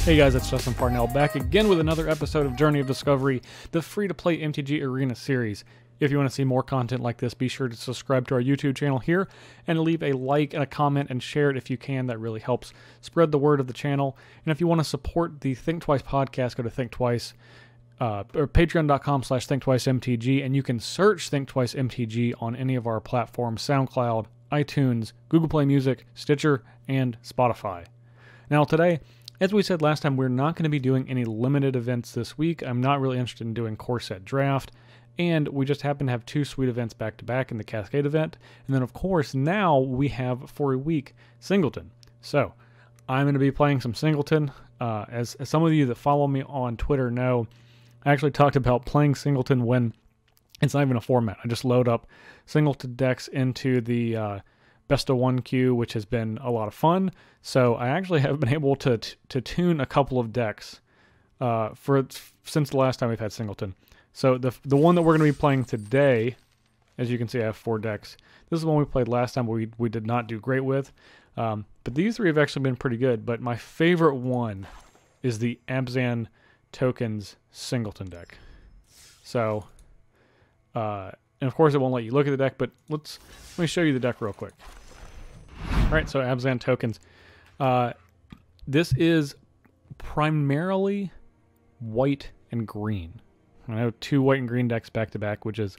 Hey guys, it's Justin Parnell back again with another episode of Journey of Discovery, the free-to-play MTG Arena series. If you want to see more content like this, be sure to subscribe to our YouTube channel here and leave a like and a comment and share it if you can. That really helps spread the word of the channel. And if you want to support the Thinktwice podcast, go to Thinktwice or patreon.com/ThinktwiceMTG, and you can search Thinktwice MTG on any of our platforms: SoundCloud, iTunes, Google Play Music, Stitcher, and Spotify. Now today, as we said last time, we're not going to be doing any limited events this week. I'm not really interested in doing core set draft, and we just happen to have two sweet events back to back in the Cascade event. And then of course now we have for a week Singleton. So I'm going to be playing some Singleton. As some of you that follow me on Twitter know, I actually talked about playing Singleton when it's not even a format. I just load up Singleton decks into the Best of One queue, which has been a lot of fun. So I actually have been able to tune a couple of decks since the last time we've had Singleton. So the one that we're going to be playing today, as you can see, I have 4 decks. This is the one we played last time, we did not do great with. But these 3 have actually been pretty good. But my favorite one is the Abzan Tokens Singleton deck. So, and of course it won't let you look at the deck, but let me show you the deck real quick. Alright, so Abzan Tokens. This is primarily white and green. I know 2 white and green decks back to back, which is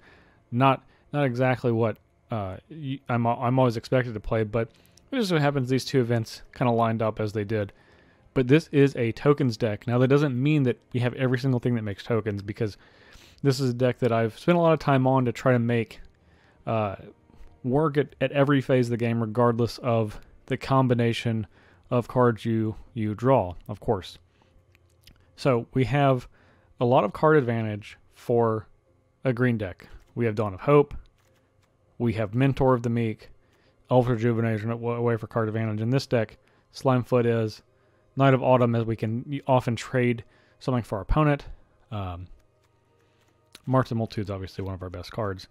not exactly what I'm always expected to play, but it just so happens these 2 events kind of lined up as they did. But this is a tokens deck. Now that doesn't mean that we have every single thing that makes tokens, because this is a deck that I've spent a lot of time on to try to make work at every phase of the game, regardless of the combination of cards you draw, of course. So we have a lot of card advantage for a green deck. We have Dawn of Hope, we have Mentor of the Meek, Elf Rejuvenation away for card advantage. In this deck, Slimefoot is Knight of Autumn, as we can often trade something for our opponent. March of Multitude is obviously one of our best cards.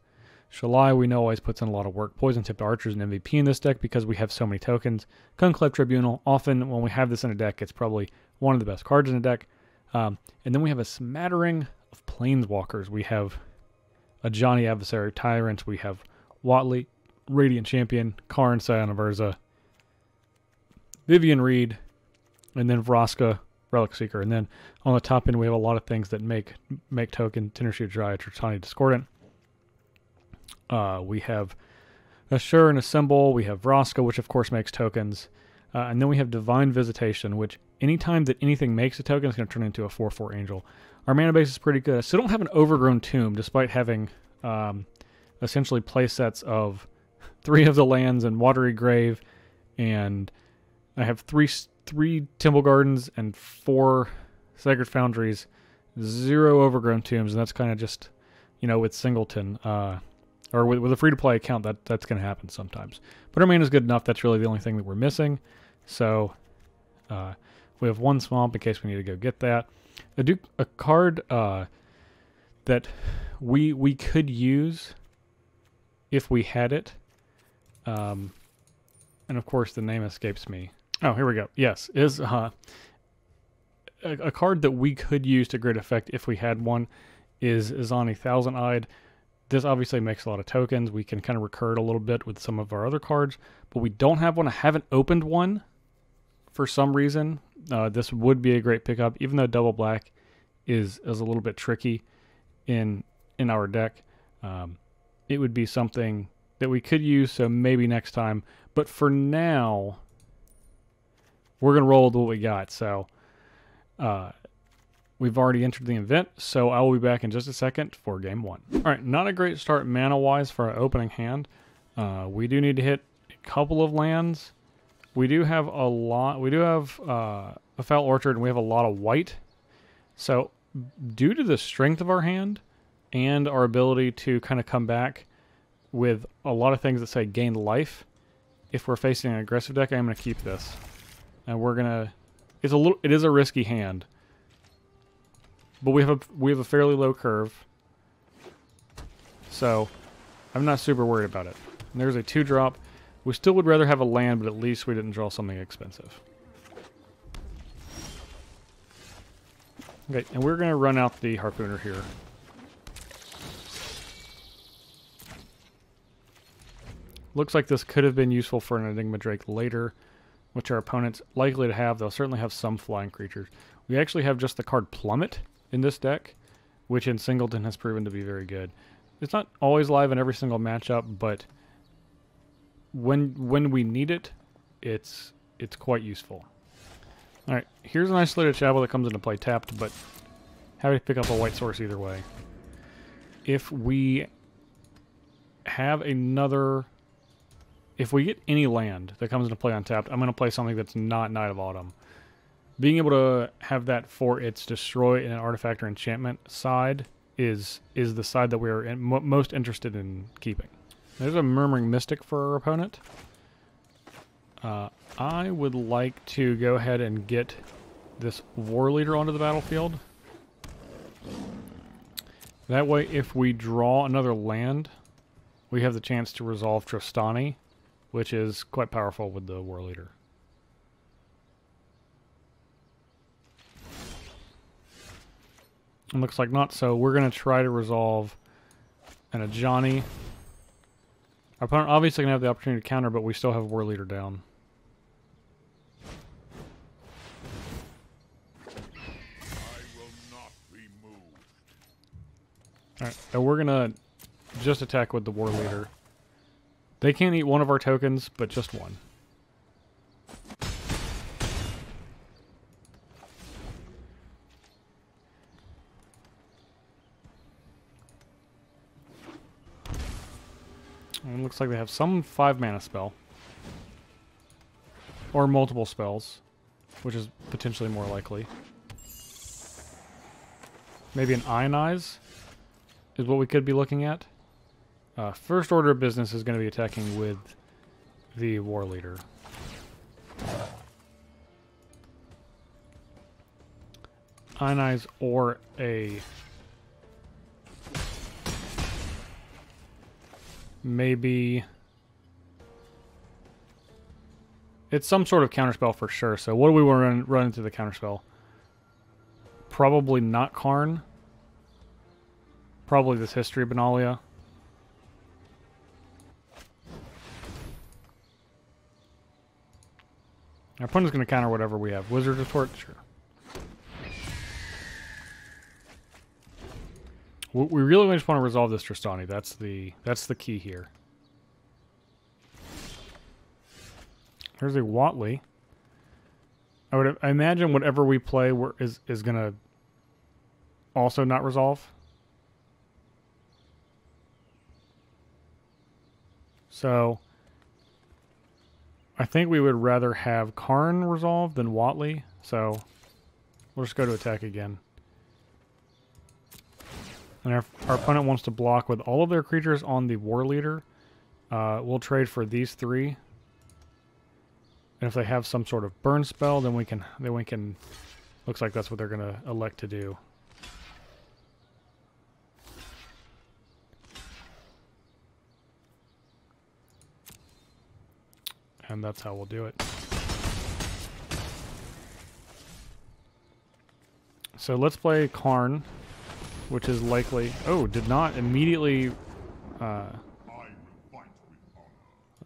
Shalai, we know, always puts in a lot of work. Poison Tipped Archer is an MVP in this deck because we have so many tokens. Conclave Tribunal, often when we have this in a deck, it's probably one of the best cards in the deck. And then we have a smattering of Planeswalkers. We have a Johnny Adversary Tyrant. We have Watley, Radiant Champion, Karn, Scion of Urza, Vivian Reed, and then Vraska, Relic Seeker. And then on the top end, we have a lot of things that make token: Tindershoot Dryad, Tritani Discordant. We have Assure and Assemble. We have Vraska, which of course makes tokens. And then we have Divine Visitation, which anytime that anything makes a token, it's going to turn into a 4/4 Angel. Our mana base is pretty good. I still don't have an Overgrown Tomb, despite having essentially play sets of 3 of the lands and Watery Grave, and I have 3 Temple Gardens and 4 Sacred Foundries, 0 Overgrown Tombs, and that's kind of just, with Singleton, or with a free-to-play account, that's going to happen sometimes. But our mana is good enough. That's really the only thing that we're missing. So we have 1 Swamp in case we need to go get that. A card that we could use if we had it, and of course the name escapes me. Oh, here we go. Yes, is a card that we could use to great effect if we had one is Izani Thousand-Eyed. This obviously makes a lot of tokens. We can kind of recur it a little bit with some of our other cards, but we don't have one. I haven't opened one for some reason. This would be a great pickup, even though double black is a little bit tricky in our deck. It would be something that we could use, so maybe next time. But for now, we're going to roll with what we got. So we've already entered the event, so I will be back in just a second for game 1. All right, not a great start mana-wise for our opening hand. We do need to hit a couple of lands. We do have a lot. We do have a Foul Orchard, and we have a lot of white. So due to the strength of our hand and our ability to kind of come back with a lot of things that say gain life, if we're facing an aggressive deck, I'm going to keep this. And we're going to... It is a risky hand. But we have a fairly low curve. So I'm not super worried about it. And there's a 2-drop. We still would rather have a land, but at least we didn't draw something expensive. Okay, and we're going to run out the Harpooner here. Looks like this could have been useful for an Enigma Drake later, which our opponent's likely to have. They'll certainly have some flying creatures. We actually have just the card Plummet in this deck, which in Singleton has proven to be very good. It's not always live in every single matchup, but when we need it, it's quite useful. Alright, here's an isolated Shadow that comes into play tapped, but happy to pick up a white source either way. If we have another... If we get any land that comes into play untapped, I'm going to play something that's not Night of Autumn. Being able to have that for its destroy in an artifact or enchantment side is the side that we're most interested in keeping. There's a Murmuring Mystic for our opponent. I would like to go ahead and get this War Leader onto the battlefield. That way, if we draw another land, we have the chance to resolve Trostani, which is quite powerful with the War Leader. It looks like not, so we're going to try to resolve an Ajani. Our opponent obviously going to have the opportunity to counter, but we still have War Leader down. Alright, so we're going to just attack with the War Leader. They can't eat one of our tokens, but just one. And it looks like they have some 5-mana spell. Or multiple spells, which is potentially more likely. Maybe an Ionize is what we could be looking at. First order of business is going to be attacking with the War Leader. Ionize or a... Maybe... It's some sort of counterspell for sure, so what do we want to run into the counterspell? Probably not Karn. Probably this History of Benalia. Our opponent's going to counter whatever we have. Wizard Retort? Sure. We really just want to resolve this Trostani. That's the key here. There's a Watley. I imagine whatever we play is going to also not resolve. So I think we would rather have Karn resolve than Watley. So we'll just go to attack again. And our opponent wants to block with all of their creatures on the War Leader. We'll trade for these 3. And if they have some sort of burn spell, then we can looks like that's what they're gonna elect to do. And that's how we'll do it. So let's play Karn, which is likely... Oh, did not immediately... let's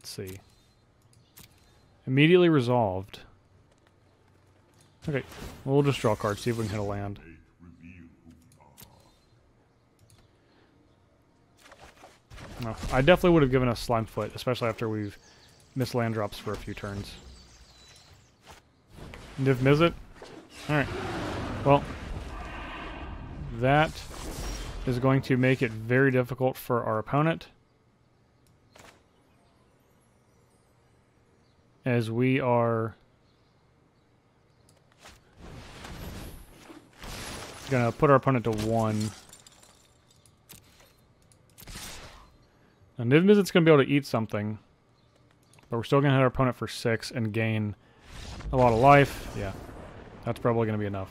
see. Immediately resolved. Okay, well, we'll just draw cards, see if we can hit a land. No, I definitely would have given us Slimefoot, especially after we've missed land drops for a few turns. Niv Mizzet? Alright. Well, that is going to make it very difficult for our opponent, as we are going to put our opponent to 1. Now, Niv Mizzet's going to be able to eat something, but we're still going to hit our opponent for 6 and gain a lot of life. Yeah, that's probably going to be enough.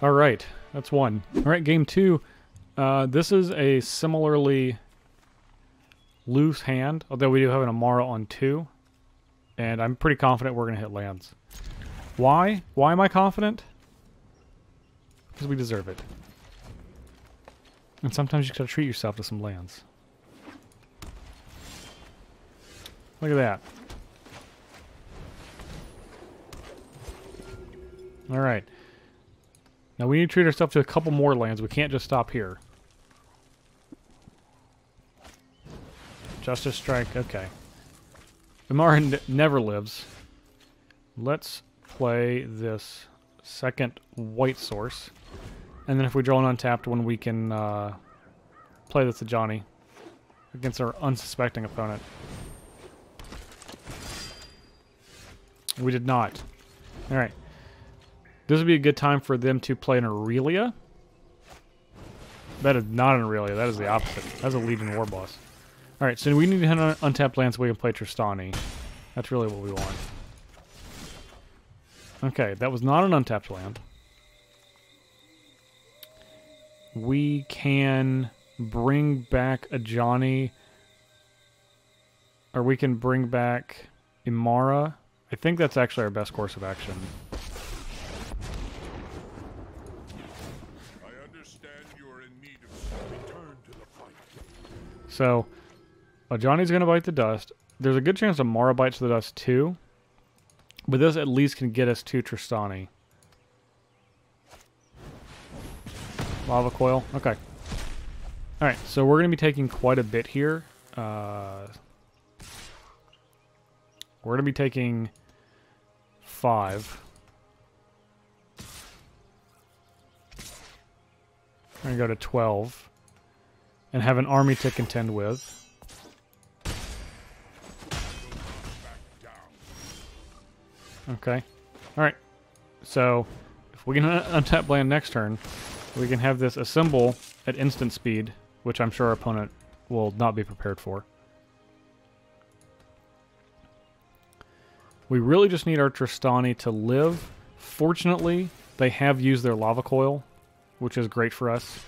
Alright, that's 1. Alright, game 2. This is a similarly loose hand, although we do have an Amara on 2. And I'm pretty confident we're going to hit lands. Why? Why am I confident? Because we deserve it. And sometimes you gotta treat yourself to some lands. Look at that. Alright. Now we need to treat ourselves to a couple more lands. We can't just stop here. Justice Strike, okay. Imara never lives. Let's play this second white source. And then if we draw an untapped one, we can play this to Johnny against our unsuspecting opponent. We did not. Alright. This would be a good time for them to play an Aurelia. That is not an Aurelia. That is the opposite. That's a Legion War Boss. Alright, so we need to hit an untapped land so we can play Tristani. That's really what we want. Okay, that was not an untapped land. We can bring back a Johnny. Or we can bring back Imara. I think that's actually our best course of action. I understand you're in need of some return to the fight. So, Johnny's going to bite the dust. There's a good chance Imara bites the dust too. But this at least can get us to Tristani. Lava Coil. Okay. Alright, so we're going to be taking quite a bit here. We're going to be taking 5. We're going to go to 12. And have an army to contend with. Okay. Alright. So, if we can untap land next turn, we can have this assemble at instant speed, which I'm sure our opponent will not be prepared for. We really just need our Tristani to live. Fortunately, they have used their Lava Coil, which is great for us.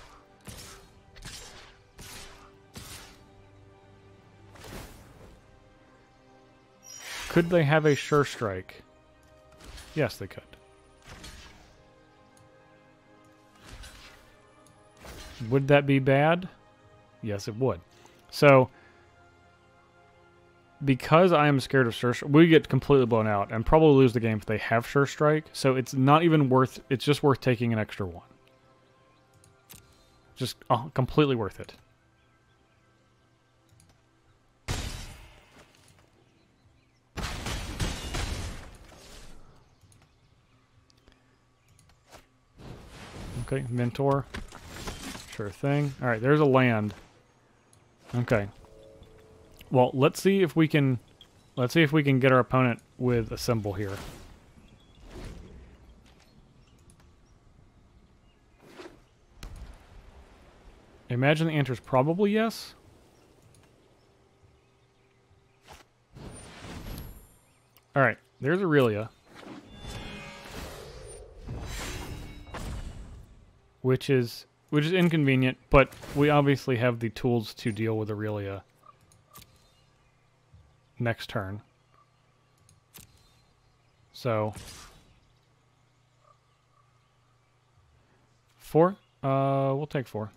Could they have a Sure Strike? Yes, they could. Would that be bad? Yes, it would. So, because I am scared of Sure Strike, we get completely blown out and probably lose the game if they have Sure Strike. So it's not even worth, it's just worth taking an extra 1. Just completely worth it. Okay, Mentor. Sure thing. Alright, there's a land. Okay. Well, let's see if we can get our opponent with a symbol here. Imagine the answer is probably yes. Alright, there's Aurelia. Which is inconvenient, but we obviously have the tools to deal with Aurelia next turn. So 4? We'll take 4.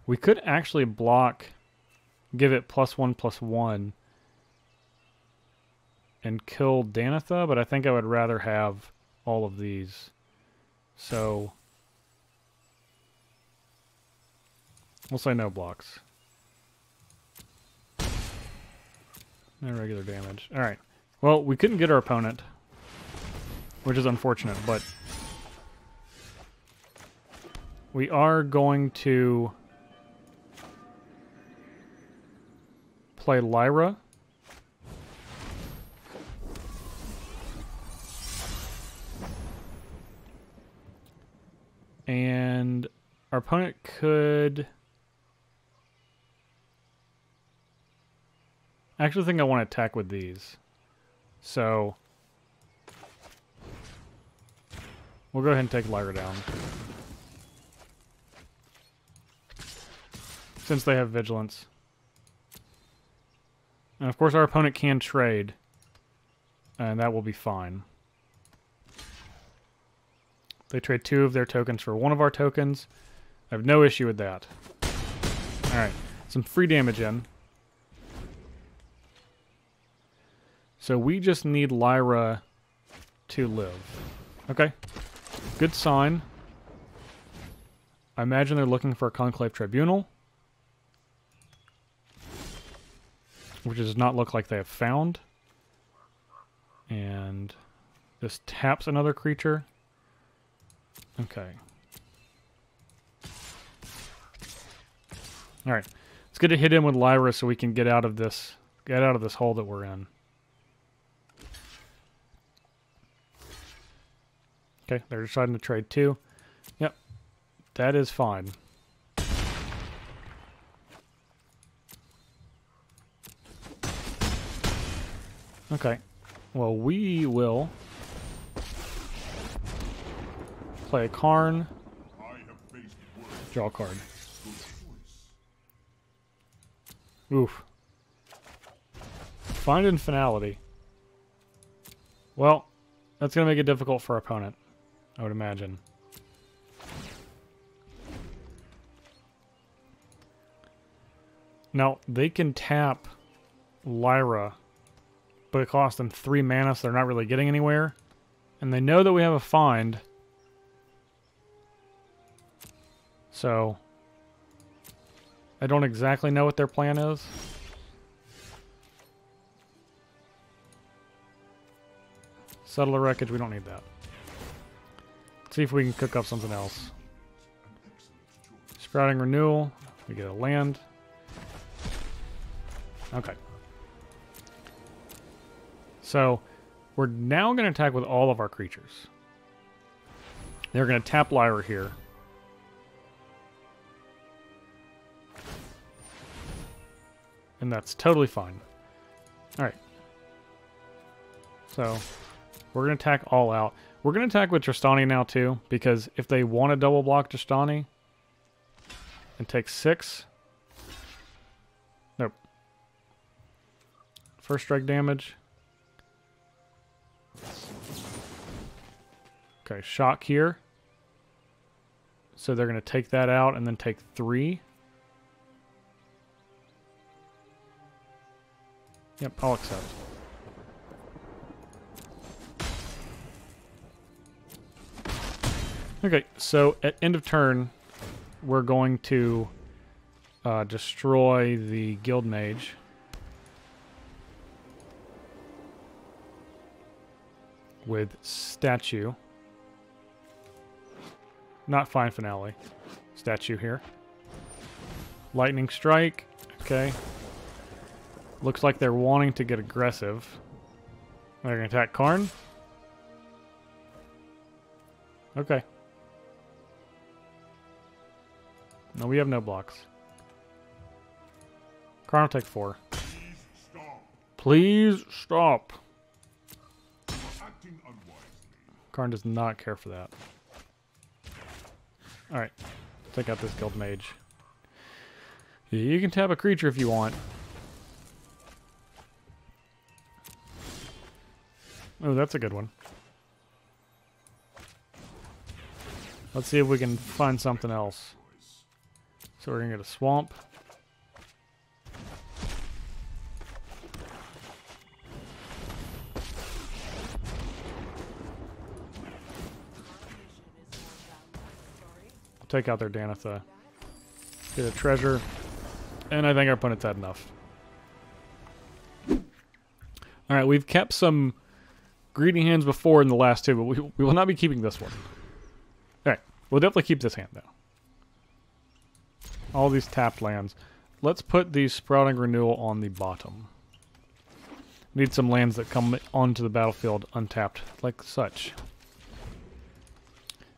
We could actually block, give it +1/+1. And kill Danitha, but I think I would rather have all of these. So we'll say no blocks. No regular damage. Alright. Well, we couldn't get our opponent, which is unfortunate, but we are going to play Lyra. And our opponent could... I actually think I want to attack with these. So we'll go ahead and take Lyra down. Since they have Vigilance. And of course our opponent can trade. And that will be fine. They trade 2 of their tokens for 1 of our tokens. I have no issue with that. Alright, some free damage in. So we just need Lyra to live. Okay, good sign. I imagine they're looking for a Conclave Tribunal, which does not look like they have found. And this taps another creature. Okay. Alright. Let's get a hit in with Lyra so we can get out of this hole that we're in. Okay, they're deciding to trade 2. Yep. That is fine. Okay. Well, we will play a Karn. Draw a card. Oof. Find Infinality. Well, that's going to make it difficult for our opponent, I would imagine. Now, they can tap Lyra, but it costs them 3 mana, so they're not really getting anywhere. And they know that we have a find. So, I don't exactly know what their plan is. Settler Wreckage, we don't need that. Let's see if we can cook up something else. Sprouting Renewal, we get a land. Okay. So, we're now going to attack with all of our creatures. They're going to tap Lyra here. And that's totally fine. Alright. So, we're going to attack all out. We're going to attack with Tristani now too, because if they want to double block Tristani and take 6... Nope. First strike damage. Okay, shock here. So they're going to take that out and then take 3. Yep, I'll accept. Okay, so at end of turn, we're going to destroy the Guild Mage. With Statue. Not Fine Finale. Statue here. Lightning Strike. Okay. Looks like they're wanting to get aggressive. They're going to attack Karn. Okay. No, we have no blocks. Karn will take 4. Please stop. Karn does not care for that. Alright. Take out this Guild Mage. You can tap a creature if you want. Oh, that's a good one. Let's see if we can find something else. So we're going to get a Swamp. I'll take out their Danitha. Get a treasure. And I think our opponent's had enough. Alright, we've kept some greedy hands before in the last 2, but we will not be keeping this one. Alright, we'll definitely keep this hand, though. All these tapped lands. Let's put the Sprouting Renewal on the bottom. Need some lands that come onto the battlefield untapped, like such.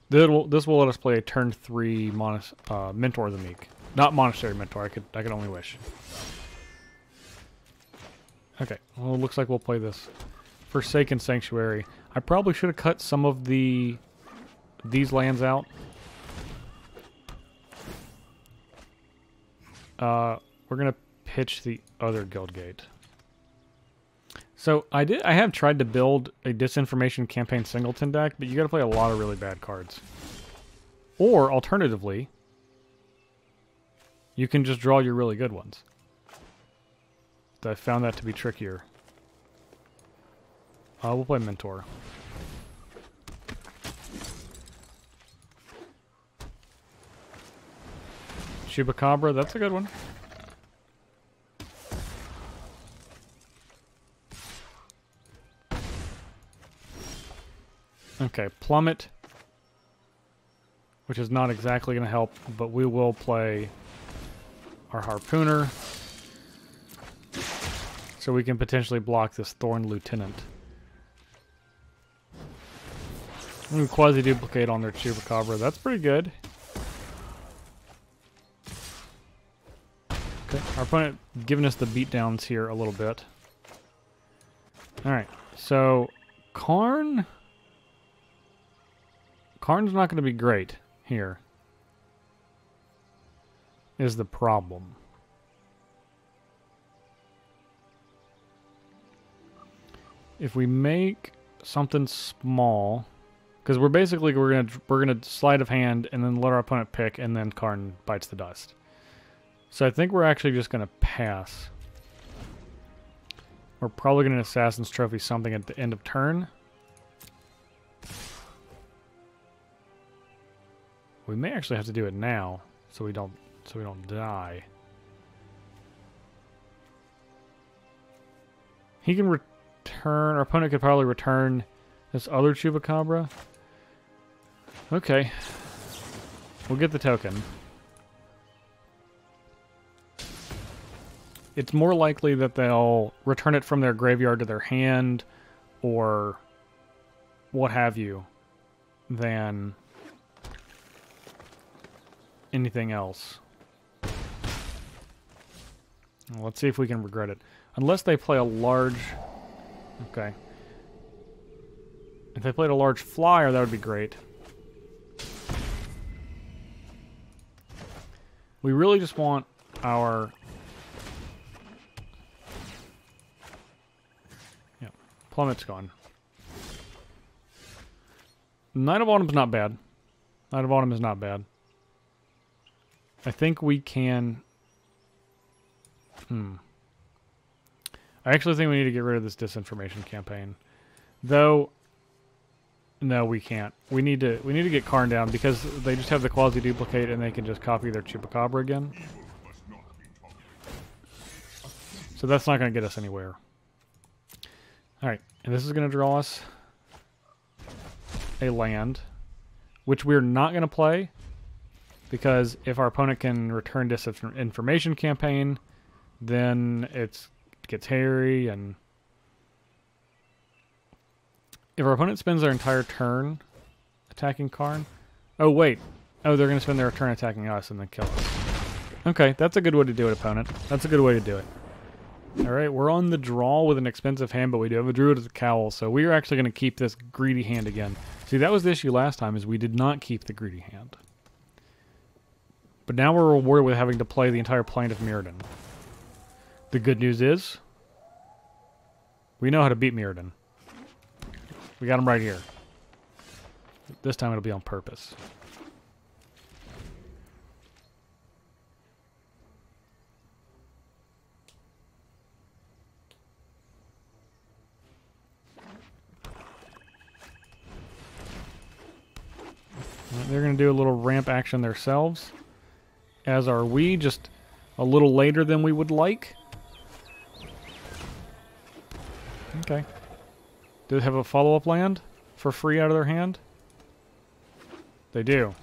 This will let us play a turn 3 Mentor of the Meek. Not Monastery Mentor, I could only wish. Okay, well, it looks like we'll play this Forsaken Sanctuary. I probably should have cut some of these lands out. We're going to pitch the other Guild Gate. So I have tried to build a disinformation campaign singleton deck, but you got to play a lot of really bad cards. Or alternatively, you can just draw your really good ones. I found that to be trickier. We'll play Mentor. Chupacabra, that's a good one. Okay, Plummet, which is not exactly going to help, but we will play our Harpooner, so we can potentially block this Thorn Lieutenant. Quasi-duplicate on their Chupacabra, that's pretty good. Okay, our opponent giving us the beatdowns here a little bit. Alright, so Karn's not going to be great here, is the problem. If we make something small, because we're gonna sleight of hand and then let our opponent pick, and then Karn bites the dust. So I think we're actually just gonna pass. We're probably gonna Assassin's Trophy something at the end of turn. We may actually have to do it now, so we don't die. He can return. Our opponent could probably return this other Chupacabra. Okay, we'll get the token. It's more likely that they'll return it from their graveyard to their hand, or what have you, than anything else. Let's see if we can regret it. Unless they play a large... Okay. If they played a large flyer, that would be great. We really just want our... Yeah, Plummet's gone. Knight of Autumn's not bad. Knight of Autumn is not bad. I think we can... I actually think we need to get rid of this disinformation campaign. Though... No, we can't. We need to get Karn down because they just have the quasi-duplicate and they can just copy their Chupacabra again. So that's not going to get us anywhere. Alright, and this is going to draw us a land, which we're not going to play because if our opponent can return disinformation campaign, then it gets hairy, and if our opponent spends their entire turn attacking Karn... Oh, wait. Oh, they're going to spend their turn attacking us and then kill us. Okay, that's a good way to do it, opponent. That's a good way to do it. Alright, we're on the draw with an expensive hand, but we do have a Druid as a Cowl, so we are actually going to keep this greedy hand again. See, that was the issue last time, is we did not keep the greedy hand. But now we're rewarded with having to play the entire Plain of Mirrodin. The good news is, we know how to beat Mirrodin. We got him right here. This time it'll be on purpose. They're going to do a little ramp action themselves, as are we, just a little later than we would like. Okay. Do they have a follow-up land for free out of their hand? They do.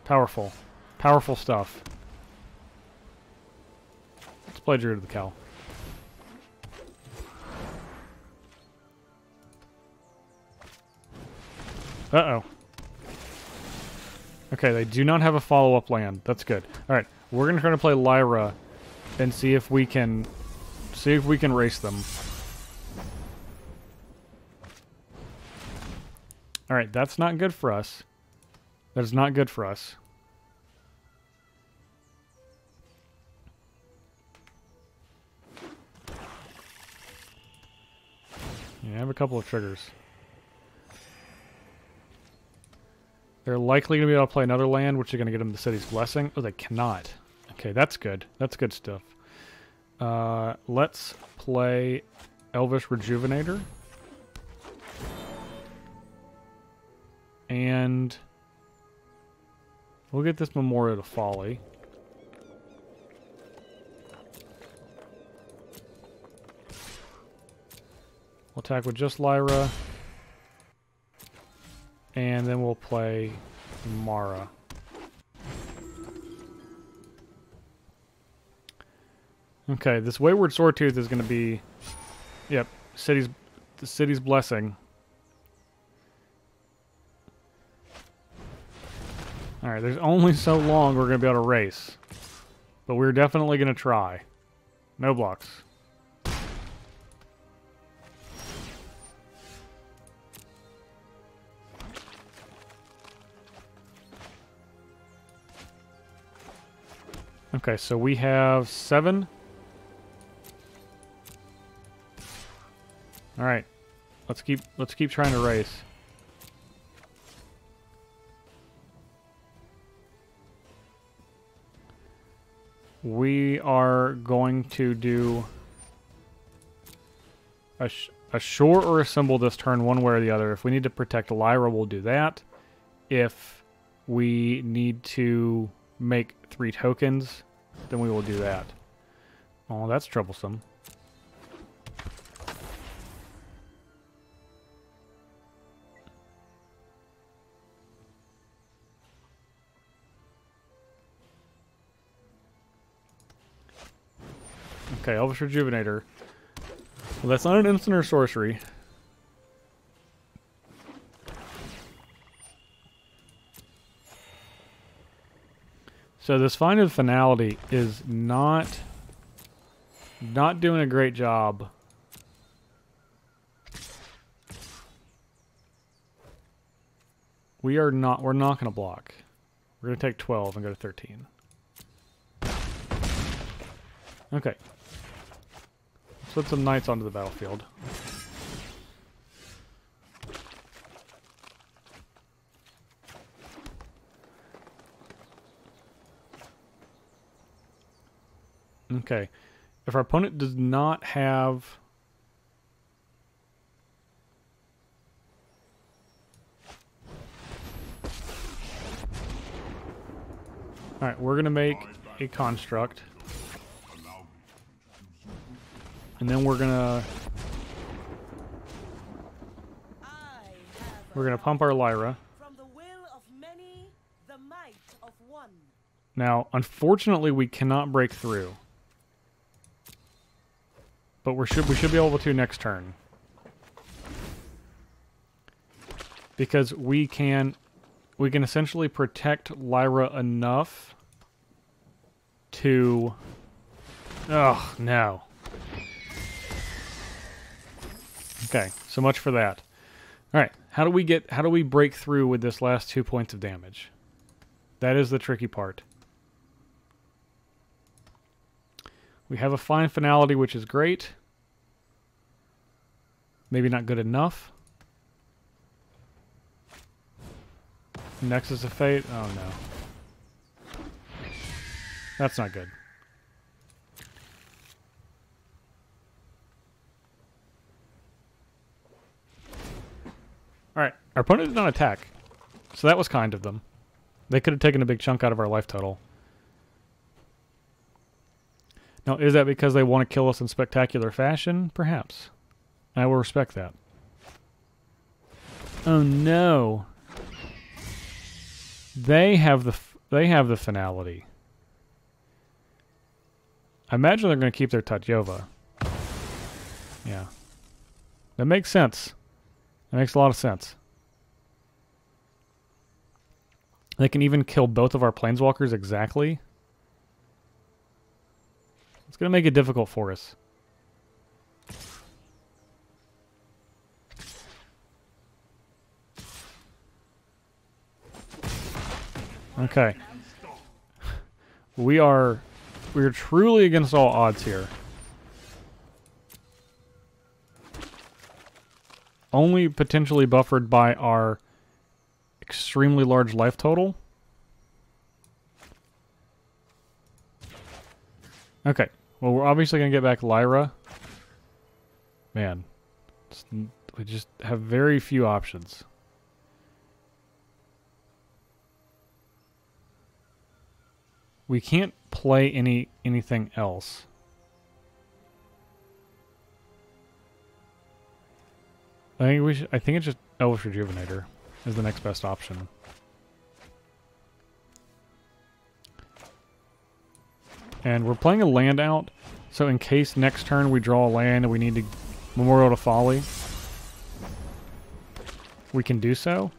Powerful. Powerful stuff. Let's play Druid of the Cowl. Uh-oh. Okay, they do not have a follow-up land. That's good. Alright, we're going to try to play Lyra and see if we can race them. Alright, that's not good for us. That is not good for us. Yeah, I have a couple of triggers. They're likely going to be able to play another land, which is going to get them the city's blessing. Oh, they cannot. Okay, that's good. That's good stuff. Let's play Elvish Rejuvenator. And we'll get this Memorial to Folly. We'll attack with just Lyra. And then we'll play Mara. Okay, this Wayward Swordtooth is going to be, yep, the city's blessing. All right, there's only so long we're going to be able to race, but we're definitely going to try. No blocks. Okay, so we have 7. All right, let's keep trying to race. We are going to do a shore or a symbol this turn, one way or the other. If we need to protect Lyra, we'll do that. If we need to make 3 tokens, then we will do that. Oh, that's troublesome. Okay, Elvish Rejuvenator. Well, that's not an instant or sorcery. So this Find of Finality is not doing a great job. We're not going to block. We're going to take 12 and go to 13. Okay. Let's put some knights onto the battlefield. Okay. If our opponent does not have... Alright, we're going to make a construct. And then we're gonna pump our Lyra. From the will of many, the might of one. Now, unfortunately, we cannot break through, but we should be able to next turn, because we can essentially protect Lyra enough to. Oh no. Okay, so much for that. All right, how do we break through with this last 2 points of damage? That is the tricky part. We have a Find Finality, which is great. Maybe not good enough. Nexus of Fate. Oh no. That's not good. Alright, our opponent did not attack, so that was kind of them. They could have taken a big chunk out of our life total. Now, is that because they want to kill us in spectacular fashion? Perhaps. I will respect that. Oh no. They have the finality. I imagine they're going to keep their Tatyova. Yeah. That makes sense. That makes a lot of sense. They can even kill both of our planeswalkers exactly. It's going to make it difficult for us. Okay. We're truly against all odds here. only potentially buffered by our extremely large life total. Okay, well, we're obviously going to get back Lyra. Man, we just have very few options. We can't play anything else. I think it's just Elvish Rejuvenator is the next best option. And we're playing a land out, so in case next turn we draw a land and we need to Memorial to Folly, we can do so.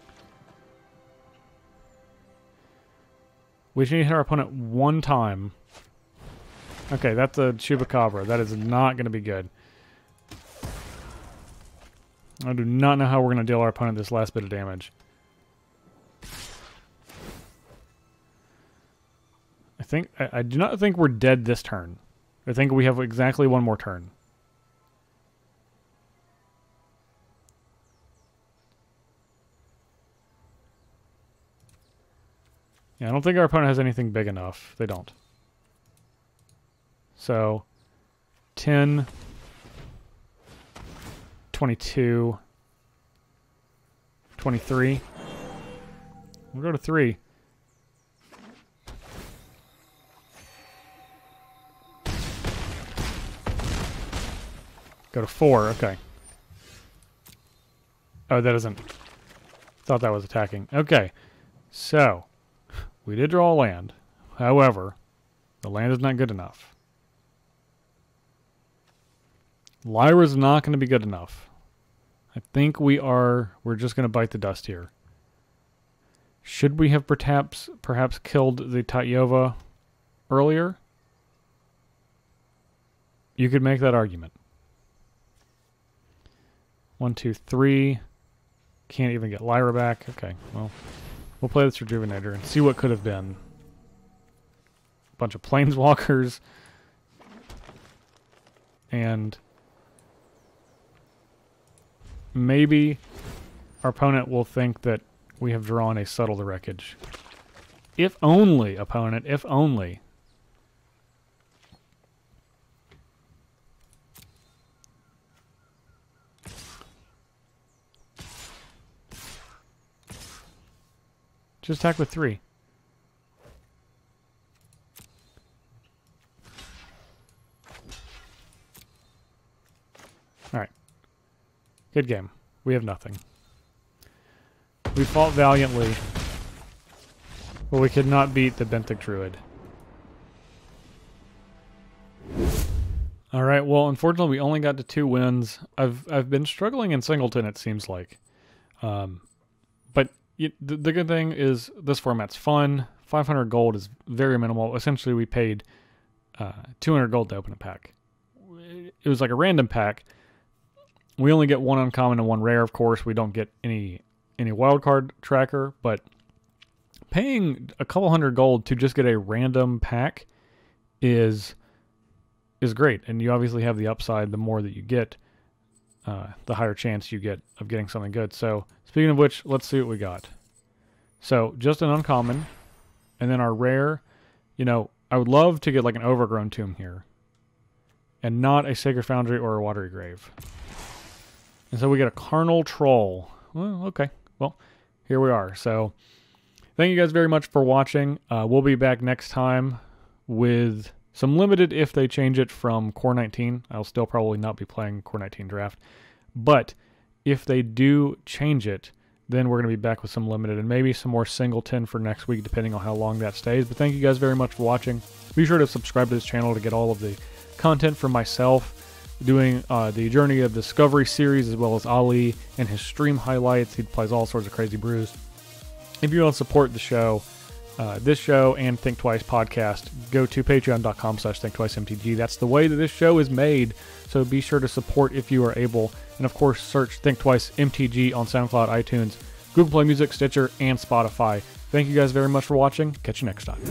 We just need to hit our opponent one time. Okay, that's a Chupacabra. That is not going to be good. I do not know how we're going to deal our opponent this last bit of damage. I do not think we're dead this turn. I think we have exactly one more turn. Yeah, I don't think our opponent has anything big enough. They don't. So, 10, 22, 23. We'll go to 3. Go to 4, okay. Oh, that isn't. Thought that was attacking. Okay, so we did draw a land. However, the land is not good enough. Lyra's not going to be good enough. I think we're just going to bite the dust here. Should we have perhaps killed the Tatyova earlier? You could make that argument. 1, 2, 3. Can't even get Lyra back. Okay, well, we'll play this Rejuvenator and see what could have been. A bunch of Planeswalkers. And maybe our opponent will think that we have drawn a Settle the Wreckage. If only, opponent, if only. Just attack with 3. Alright. Good game. We have nothing. We fought valiantly, but we could not beat the Benthic Druid. Alright, well, unfortunately we only got to 2 wins. I've been struggling in Singleton, it seems like. But the good thing is this format's fun. 500 gold is very minimal. Essentially, we paid 200 gold to open a pack. It was like a random pack. We only get 1 uncommon and 1 rare, of course. We don't get any wildcard tracker, but paying a couple hundred gold to just get a random pack is great. And you obviously have the upside. The more that you get, the higher chance you get of getting something good. So, speaking of which, let's see what we got. So, just an uncommon, and then our rare. You know, I would love to get like an Overgrown Tomb here, and not a Sacred Foundry or a Watery Grave. And so we get a Carnal Troll. Well, okay. Well, here we are. So, thank you guys very much for watching. We'll be back next time with some limited if they change it from Core 19. I'll still probably not be playing Core 19 Draft. But if they do change it, then we're going to be back with some limited and maybe some more Singleton for next week, depending on how long that stays. But thank you guys very much for watching. Be sure to subscribe to this channel to get all of the content from myself, doing the Journey of Discovery series, as well as Ali and his stream highlights. He plays all sorts of crazy brews. If you want to support the show, this show and Thinktwice podcast, go to patreon.com/ThinktwiceMTG. That's the way that this show is made, so be sure to support if you are able. And of course, search Thinktwice MTG on SoundCloud, iTunes, Google Play Music, Stitcher, and Spotify. Thank you guys very much for watching. Catch you next time.